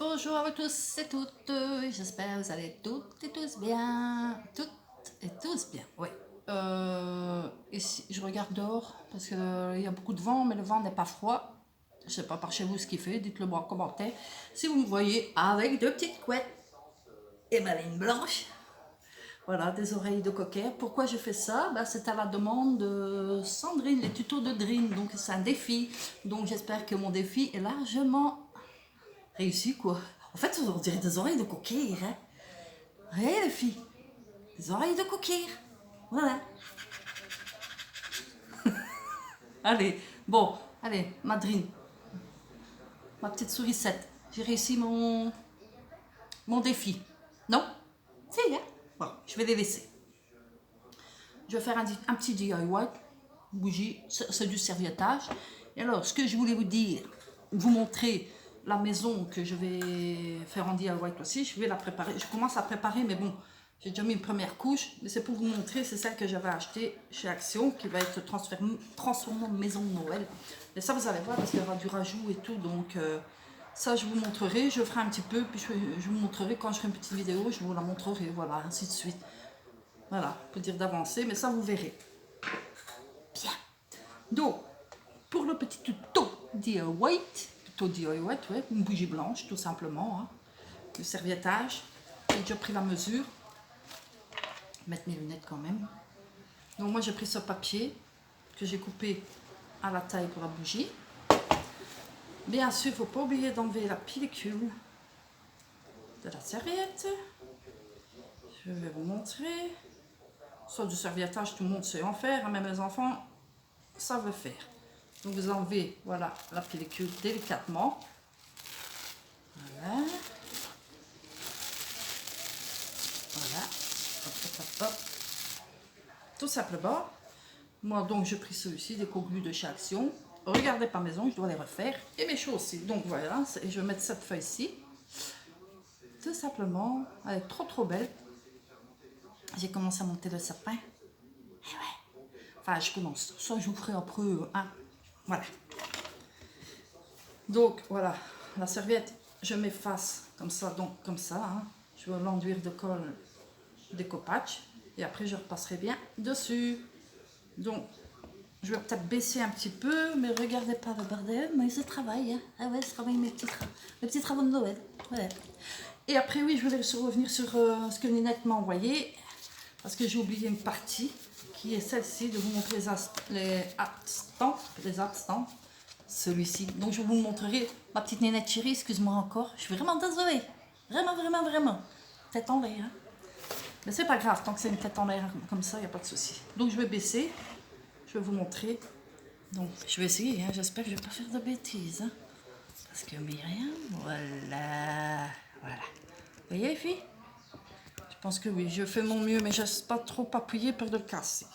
bonjour à vous tous et toutes, j'espère que vous allez toutes et tous bien, oui. Ici, je regarde dehors parce qu'il y a beaucoup de vent, mais le vent n'est pas froid. Je sais pas par chez vous ce qu'il fait, dites-le moi en commentaire. Si vous me voyez avec deux petites couettes et ma ligne blanche, voilà, des oreilles de coquet. Pourquoi je fais ça? C'est à la demande de Sandrine, les tutos de Drine, donc c'est un défi. Donc j'espère que mon défi est largement réussi, quoi. En fait, on dirait des oreilles de coquille, hein. Ouais, les filles, des oreilles de coquille. Voilà. Allez, bon, allez, Madrine, ma petite sourisette, j'ai réussi mon défi. Non? Si, hein? Bon, je vais les laisser. Je vais faire un petit DIY, bougie, c'est du serviettage. Et alors, ce que je voulais vous dire, vous montrer la maison que je vais faire en DIY aussi, je vais la préparer. Je commence à préparer, mais bon, j'ai déjà mis une première couche, mais c'est pour vous montrer, c'est celle que j'avais achetée chez Action, qui va être transformée en maison de Noël. Et ça, vous allez voir, parce qu'il y aura du rajout et tout, donc ça, je vous montrerai, je ferai un petit peu, puis je vous montrerai quand je ferai une petite vidéo, je vous la montrerai, voilà, ainsi de suite. Voilà, pour dire d'avancer, mais ça, vous verrez. Bien. Donc, pour le petit tuto DIY, ouais, une bougie blanche, tout simplement, hein. Le serviettage, j'ai déjà pris la mesure. Mettre mes lunettes quand même. Donc moi j'ai pris ce papier que j'ai coupé à la taille pour la bougie. Bien sûr, il ne faut pas oublier d'enlever la pellicule de la serviette. Je vais vous montrer. Soit du serviettage, tout le monde sait en faire, même les enfants savent le faire. Donc vous enlevez, voilà, la pellicule délicatement. Voilà. Voilà. Hop, hop, hop, hop. Tout simplement. Moi, donc, j'ai pris celui-ci, des coglus de chez Action. Regardez pas maison, je dois les refaire. Et mes choses aussi. Donc voilà, et je vais mettre cette feuille-ci. Tout simplement, elle est trop belle. J'ai commencé à monter le sapin. Et ouais. Enfin, je commence. Ça, je vous ferai après. Hein. Voilà. Donc, voilà. La serviette, je m'efface comme ça, donc comme ça. Hein. Je vais l'enduire de colle découpage. Et après, je repasserai bien dessus. Donc, je vais peut-être baisser un petit peu, mais regardez pas le bordel, mais je travaille. Hein. Ah ouais, je travaille mes petits travaux de Noël. Voilà. Et après, oui, je voulais revenir sur ce que Ninette m'a envoyé, parce que j'ai oublié une partie, qui est celle-ci, de vous montrer les abstants, celui-ci. Donc, je vous montrerai ma petite Ninette chérie, excuse-moi encore. Je suis vraiment désolée. Vraiment. Tête en l'air. Hein. Mais c'est pas grave, tant que c'est une tête en l'air comme ça, il n'y a pas de souci. Donc, je vais baisser. Je vais vous montrer. Donc, je vais essayer, hein. J'espère que je ne vais pas faire de bêtises. Hein. Parce que Myriam, voilà. Vous voyez, les filles? Je pense que oui, je fais mon mieux, mais je n'ose pas trop appuyer pour le casser.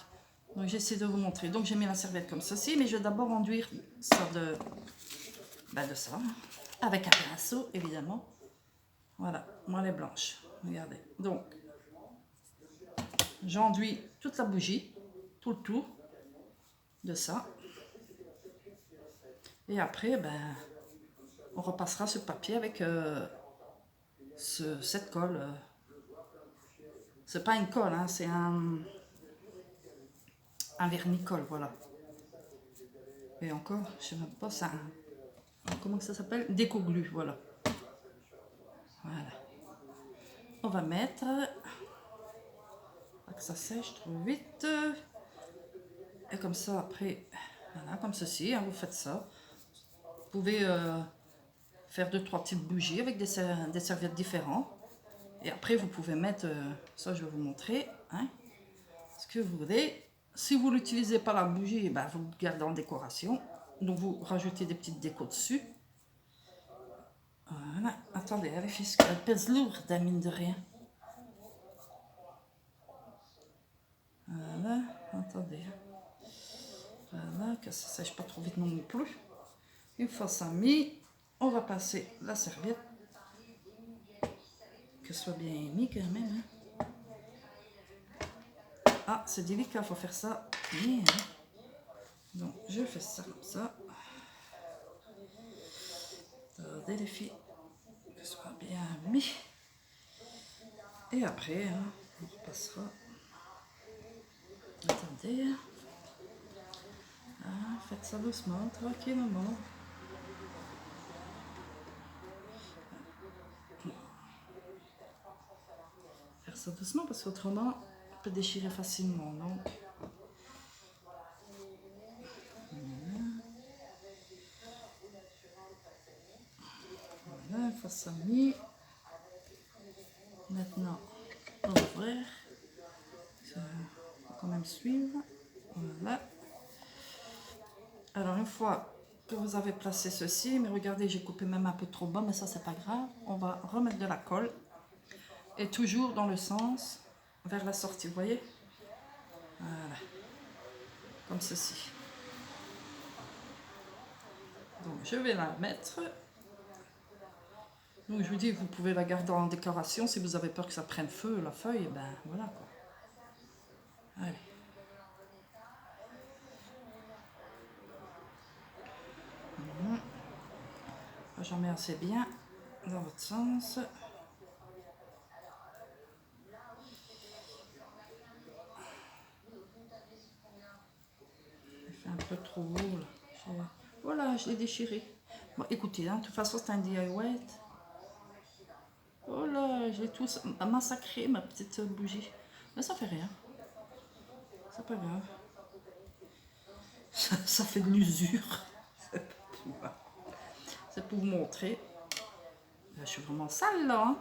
Donc, j'essaie de vous montrer. Donc, j'ai mis la serviette comme ceci, mais je vais d'abord enduire ça de ça. Hein. Avec un pinceau, évidemment. Voilà, moi, elle est blanche. Regardez. Donc, j'enduis toute la bougie, tout le tour de ça. Et après, on repassera ce papier avec cette colle. C'est pas une colle, hein, c'est un vernis-colle, voilà. Et encore, je sais même pas, ça. Comment ça s'appelle? Déco-glu, voilà. Voilà. On va mettre. Que ça sèche trop vite. Et comme ça, après, voilà, comme ceci, hein, vous faites ça. Vous pouvez faire 2-3 petites bougies avec des serviettes différentes. Et après, vous pouvez mettre, ça je vais vous montrer, hein, ce que vous voulez. Si vous n'utilisez pas la bougie, vous le gardez en décoration. Donc vous rajoutez des petites décos dessus. Voilà, attendez, elle pèse lourd, mine de rien. Voilà, attendez. Voilà, que ça sèche pas trop vite non plus. Une fois ça mis, on va passer la serviette. Que ce soit bien mis quand même. Hein. Ah, c'est délicat, il faut faire ça bien. Hein. Donc, je fais ça comme ça. Attendez les filles. Que ce soit bien mis. Et après, hein, on repassera. Attendez. Ah, faites ça doucement, tranquillement. Faire ça doucement parce qu'autrement, on peut déchirer facilement. Donc. Voilà, une fois ça mis. Maintenant, on va ouvrir. Ça va quand même suivre. Voilà. Alors, une fois que vous avez placé ceci, mais regardez, j'ai coupé même un peu trop bas, mais ça, c'est pas grave. On va remettre de la colle. Et toujours dans le sens vers la sortie, vous voyez? Voilà. Comme ceci. Donc, je vais la mettre. Donc, je vous dis, vous pouvez la garder en décoration. Si vous avez peur que ça prenne feu, la feuille, et ben voilà quoi. Allez. J'en mets assez bien dans votre sens. Il fait un peu trop haut là. Voilà, je l'ai déchiré. Bon, écoutez, hein, de toute façon, c'est un DIY. Oh là, j'ai tout massacré, ma petite bougie. Mais ça fait rien. C'est pas grave. Ça fait de l'usure. C'est pour vous montrer. Je suis vraiment sale là. Hein.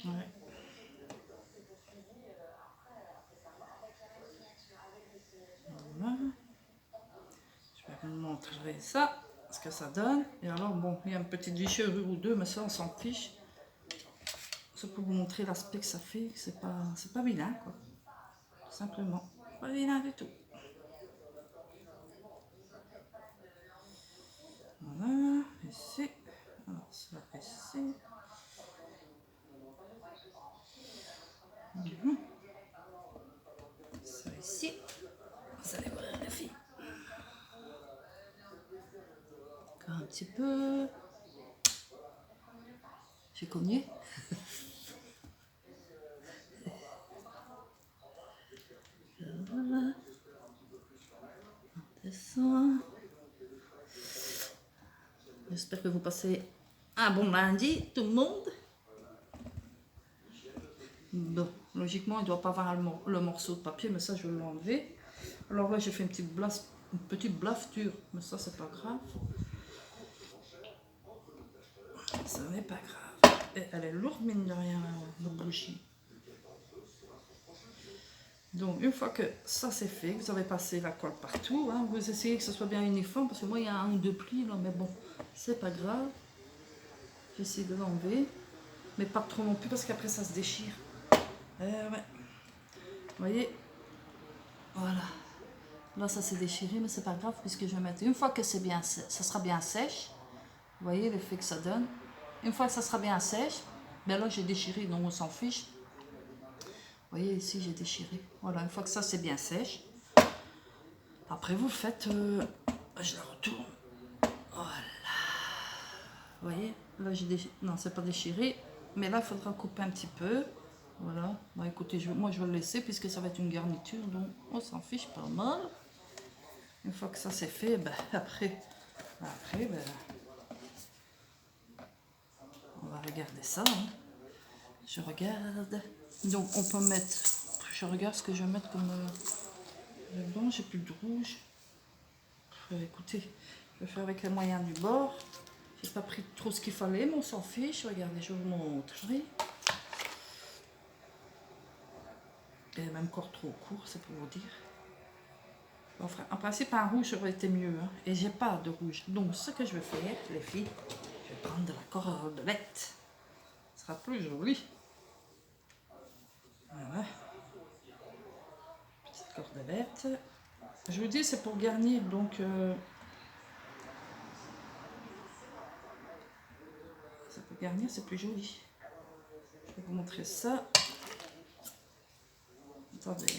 Ouais. Voilà. Je vais vous montrer ça, ce que ça donne. Et alors, bon, il y a une petite déchirure ou deux, mais ça, on s'en fiche. C'est pour vous montrer l'aspect que ça fait. C'est pas vilain, quoi. Tout simplement. Pas vilain du tout. Voilà, ici. Alors, ça ici. Ça ici. Vous allez voir la fille. Encore un petit peu. J'ai cogné. Voilà. On descend. J'espère que vous passez un bon lundi, tout le monde. Bon, logiquement, il ne doit pas avoir le morceau de papier, mais ça, je vais l'enlever. Alors là, j'ai fait une petite blafture, mais ça, c'est pas grave. Ça n'est pas grave. Et elle est lourde, mine de rien, la bougie. Donc, une fois que ça c'est fait, vous avez passé la colle partout, hein, vous essayez que ce soit bien uniforme, parce que moi, il y a un ou deux plis, là, mais bon, c'est pas grave. J'essaie de l'enlever, mais pas trop non plus, parce qu'après, ça se déchire. Ouais. Vous voyez? Voilà. Là, ça s'est déchiré, mais c'est pas grave, puisque je vais mettre... Une fois que c'est bien, ça sera bien sèche, vous voyez l'effet que ça donne. Une fois que ça sera bien sèche, ben là, j'ai déchiré, donc on s'en fiche. Vous voyez, ici, j'ai déchiré. Voilà, une fois que ça, c'est bien sèche. Après, vous faites... je la retourne. Voilà. Vous voyez, là, j'ai déchiré. Non, c'est pas déchiré. Mais là, il faudra couper un petit peu. Voilà. Bon, écoutez, moi, je vais le laisser, puisque ça va être une garniture. Donc, on s'en fiche pas mal. Une fois que ça, c'est fait, ben, après ben, on va regarder ça. Hein. Je regarde. Donc, on peut mettre... Je regarde ce que je vais mettre comme... Bon, j'ai plus de rouge. Écoutez, je vais faire avec les moyens du bord. J'ai pas pris trop ce qu'il fallait, mais on s'en fiche. Regardez, je vous montrerai. Et même encore trop court, c'est pour vous dire. Enfin, en principe, un rouge aurait été mieux. Hein. Et j'ai pas de rouge. Donc, ce que je vais faire, les filles, je vais prendre de la cordelette. Ce sera plus joli. Voilà. Petite cordelette. Je vous dis, c'est pour garnir, donc ça peut garnir, c'est plus joli. Je vais vous montrer ça. Attendez.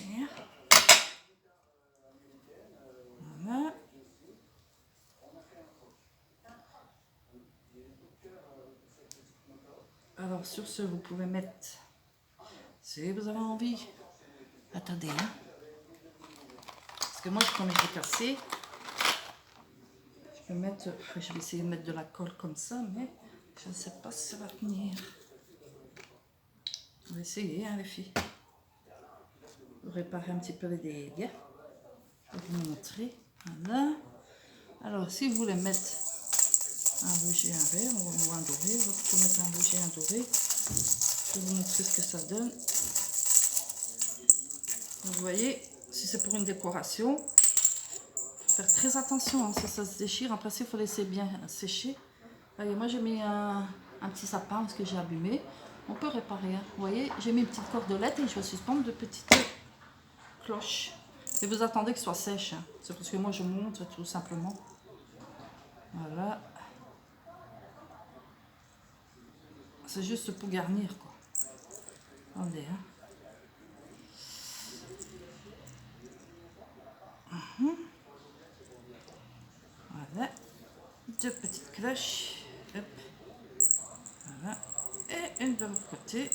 Voilà. Alors sur ce, vous pouvez mettre, si vous avez envie, attendez, hein. Parce que moi, comme je l'ai cassé, je vais essayer de mettre de la colle comme ça, mais je ne sais pas si ça va tenir. On va essayer, hein, les filles. Pour réparer un petit peu les dégâts. Je vais vous montrer. Voilà. Alors, si vous voulez mettre un rouge et un vert, ou un doré, vous pouvez mettre un rouge et un doré. Je vais vous montrer ce que ça donne. Vous voyez, si c'est pour une décoration, il faut faire très attention, hein, ça se déchire. Après, il faut laisser bien sécher. Voyez, moi j'ai mis un petit sapin parce que j'ai abîmé. On peut réparer. Hein. Vous voyez, j'ai mis une petite cordelette et je vais suspendre de petites cloches. Et vous attendez que ce soit sèche. Hein. C'est parce que moi je monte tout simplement. Voilà. C'est juste pour garnir quoi. Attendez. Hein. Voilà. Deux petites cloches. Hop. Voilà. Et une de l'autre côté.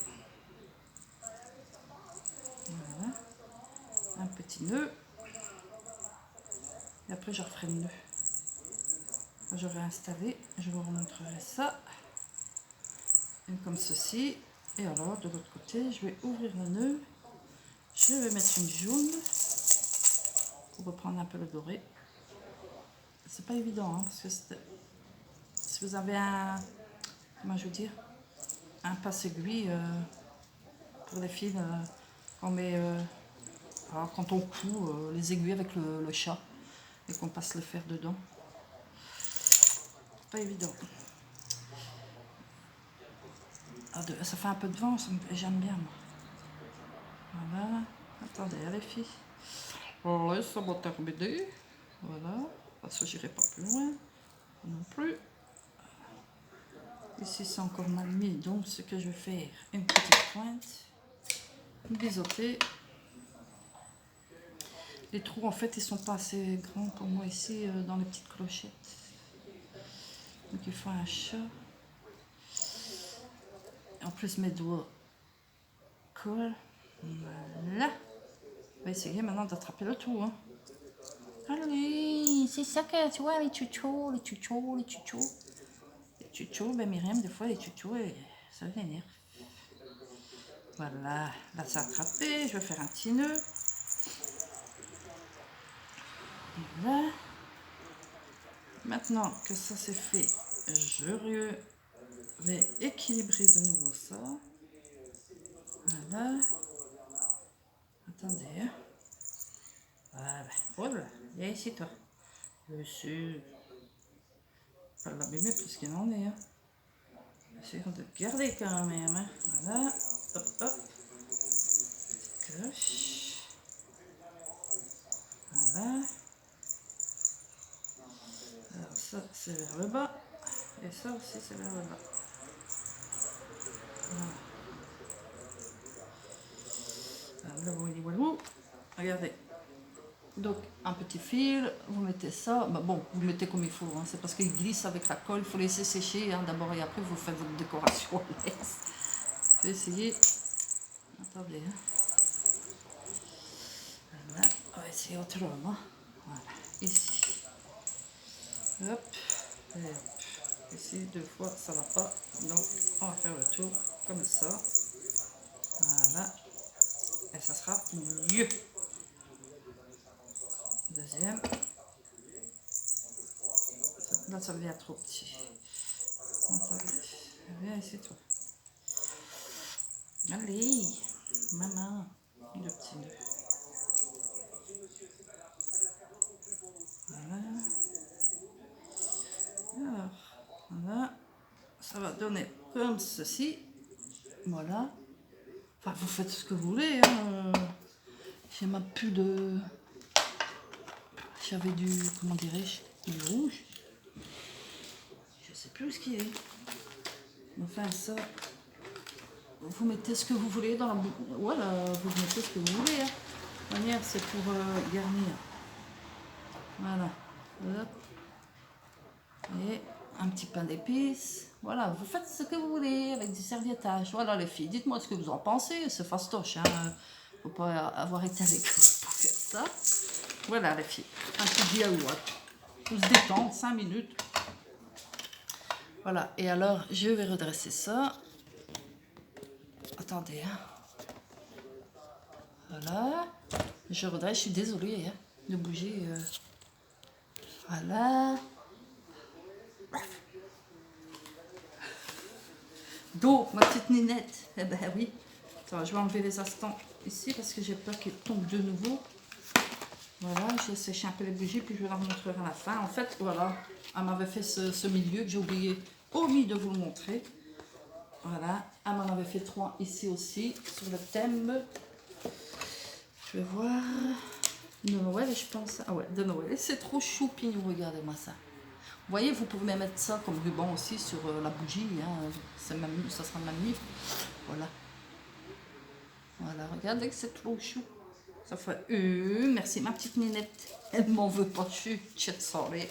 Voilà. Un petit nœud. Et après je referai le nœud. Je vais installer. Je vous remontrerai ça. Une comme ceci. Et alors de l'autre côté, je vais ouvrir le nœud. Je vais mettre une jaune pour reprendre un peu le doré. C'est pas évident hein, parce que si vous avez un, comment je veux dire, un passe-aiguille pour les fils, quand on coud les aiguilles avec le chat et qu'on passe le fer dedans, c'est pas évident. Ça fait un peu de vent, j'aime bien moi. Voilà, attendez les filles. Ouais, ça va terminer. Voilà, parce que j'irai pas plus loin non plus. Ici c'est encore mal mis, donc ce que je vais faire, une petite pointe, biseauter. Les trous en fait ils sont pas assez grands pour moi ici dans les petites clochettes. Donc il faut un chat. En plus mes doigts collent. Voilà. On va essayer maintenant d'attraper le tout. Hein. Allez, c'est ça que tu vois, les tutos. Les tutos, ben Myriam, des fois, les tutos, ça l'énerve. Voilà, là, c'est attrapé. Je vais faire un petit nœud. Voilà. Maintenant que ça c'est fait, je vais équilibrer de nouveau ça. Voilà. Attendez. Hein. Voilà. Voilà. Viens ici, toi. Je suis pas l'abîmer plus qu'il en est. Hein. Essayons de garder quand même. Hein. Voilà. Hop, hop. Cloche. Voilà. Alors ça, c'est vers le bas. Et ça aussi, c'est vers le bas. Voilà. Regardez. Donc, un petit fil, vous mettez ça. Bah bon, vous mettez comme il faut. Hein. C'est parce qu'il glisse avec la colle. Il faut laisser sécher hein, d'abord et après, vous faites votre décoration. Je vais essayer. Attendez. Hein. Voilà. On va essayer autrement. Voilà. Ici. Hop. Et hop. Ici, deux fois, ça va pas. Donc, on va faire le tour comme ça. Voilà. Et ça sera mieux. Deuxième. Là, ça devient trop petit. Attendez. Viens ici, toi. Allez, maman. Le petit nœud. Voilà. Alors, voilà. Ça va donner comme ceci. Voilà. Enfin, vous faites ce que vous voulez. Hein. J'ai même plus de... j'avais du, comment dirais-je, du rouge. Je sais plus ce qu'il est. Enfin, ça, vous mettez ce que vous voulez dans la bouche. Voilà, vous mettez ce que vous voulez. Hein. De toute manière, c'est pour garnir. Voilà. Hop. Et un petit pain d'épices. Voilà, vous faites ce que vous voulez avec du serviettage. Voilà les filles, dites-moi ce que vous en pensez. C'est fastoche, hein. Faut pas avoir été avec vous pour faire ça. Voilà les filles, un petit DIY. On se détend, 5 minutes. Voilà, et alors je vais redresser ça. Attendez, hein. Voilà. Je redresse, je suis désolée hein, de bouger. Voilà. Donc, ma petite Ninette, eh ben oui. Attends, je vais enlever les instants ici parce que j'ai peur qu'il tombe de nouveau. Voilà, je séché un peu les bougies, puis je vais la montrer à la fin. En fait, voilà, elle m'avait fait ce milieu que j'ai omis de vous le montrer. Voilà, elle m'en avait fait 3 ici aussi, sur le thème. Je vais voir. De Noël, je pense. Ah ouais, de Noël. C'est trop choupi, regardez-moi ça. Vous voyez, vous pouvez même mettre ça comme ruban aussi sur la bougie. Hein. Même, ça sera magnifique. Voilà. Voilà, regardez que c'est trop chou. Ça fait merci ma petite Ninette. Elle m'en veut pas, je suis chat soirée.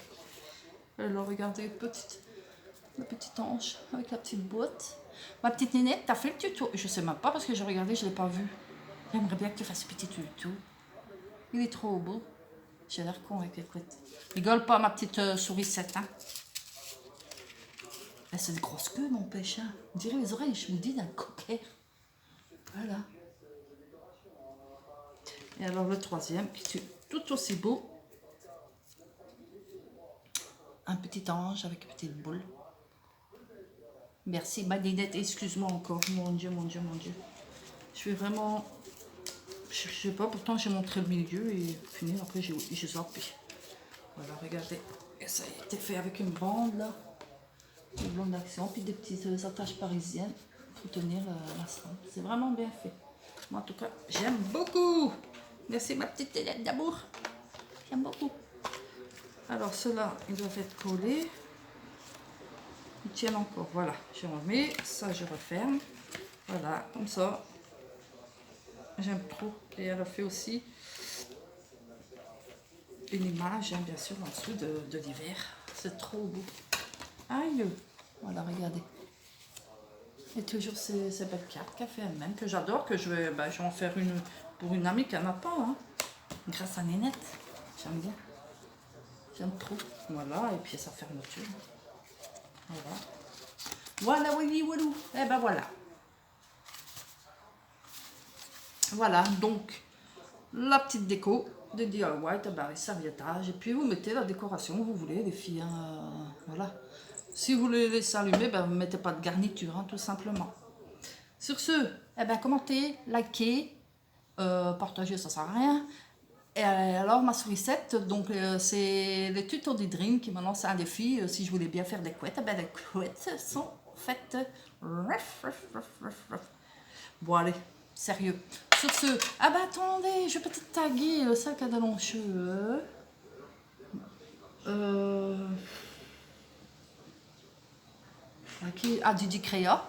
Alors regardez, le petit ange avec la petite boîte. Ma petite Ninette, t'as fait le tuto? Je sais même pas parce que j'ai regardé, je l'ai pas vu. J'aimerais bien que tu fasses ce petit tuto. Il est trop beau. J'ai l'air con avec les couettes. Rigole pas ma petite sourisette. Hein. C'est des grosses queues, n'empêche. Hein. On dirait les oreilles, je vous dis, d'un coquet. Voilà. Et alors le troisième, qui est tout aussi beau. Un petit ange avec une petite boule. Merci, Madinette, excuse-moi encore. Mon Dieu, mon Dieu, mon Dieu. Je vais vraiment... Je sais pas, pourtant j'ai montré le milieu et fini, après j'ai zappé. Voilà, regardez. Et ça a été fait avec une bande là. Une bande d'action, puis des petites attaches parisiennes pour tenir la cendre. C'est vraiment bien fait. Moi en tout cas, j'aime beaucoup. Merci ma petite télette d'amour. J'aime beaucoup. Alors ceux-là, ils doivent être collés. Ils tiennent encore. Voilà, je remets. Ça, je referme. Voilà, comme ça. J'aime trop. Et elle a fait aussi une image, hein, bien sûr, en dessous de l'hiver. C'est trop beau. Aïe. Voilà, regardez. Et toujours ces belles cartes qu'elle fait elle-même, que j'adore, que je vais en faire une pour une amie qui n'en a pas. Hein, grâce à Ninette. J'aime bien. J'aime trop. Voilà, et puis sa fermeture. Voilà. Voilà, oui, walou. Eh ben voilà. Voilà, donc la petite déco de DIY, les serviettages, et puis vous mettez la décoration que vous voulez, les filles. Hein, voilà. Si vous voulez laisser allumer, vous ne mettez pas de garniture, hein, tout simplement. Sur ce, commentez, likez, partagez, ça ne sert à rien. Et alors, ma sourisette, donc c'est les tutos du Dream qui me lance un défi. Si je voulais bien faire des couettes, les couettes sont faites. Bon, allez, sérieux. Sur ce, attendez, je vais peut-être taguer celle qui a de longs cheveux. Didi Créa.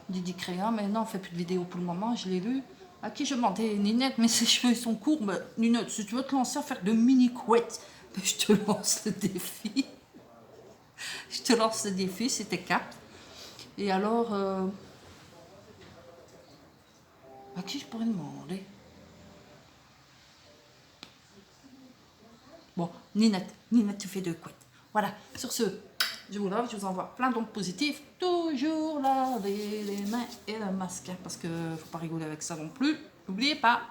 Didi Créa, mais non, on ne fait plus de vidéos pour le moment, je l'ai lu. À qui je demandais, Ninette, mais ses cheveux sont courts. Mais Ninette, si tu veux te lancer à faire de mini couettes, je te lance le défi. Je te lance le défi, c'était 4. Et alors, à qui je pourrais demander? Bon, Ninette, tu fais 2 couettes. Voilà, sur ce, je vous love, je vous envoie plein d'ondes positives. Toujours laver les mains et le masque, hein, parce que faut pas rigoler avec ça non plus. N'oubliez pas,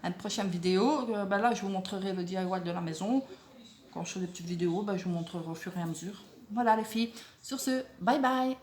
une prochaine vidéo, là je vous montrerai le DIY de la maison. Quand je fais des petites vidéos, je vous montrerai au fur et à mesure. Voilà les filles, sur ce, bye bye.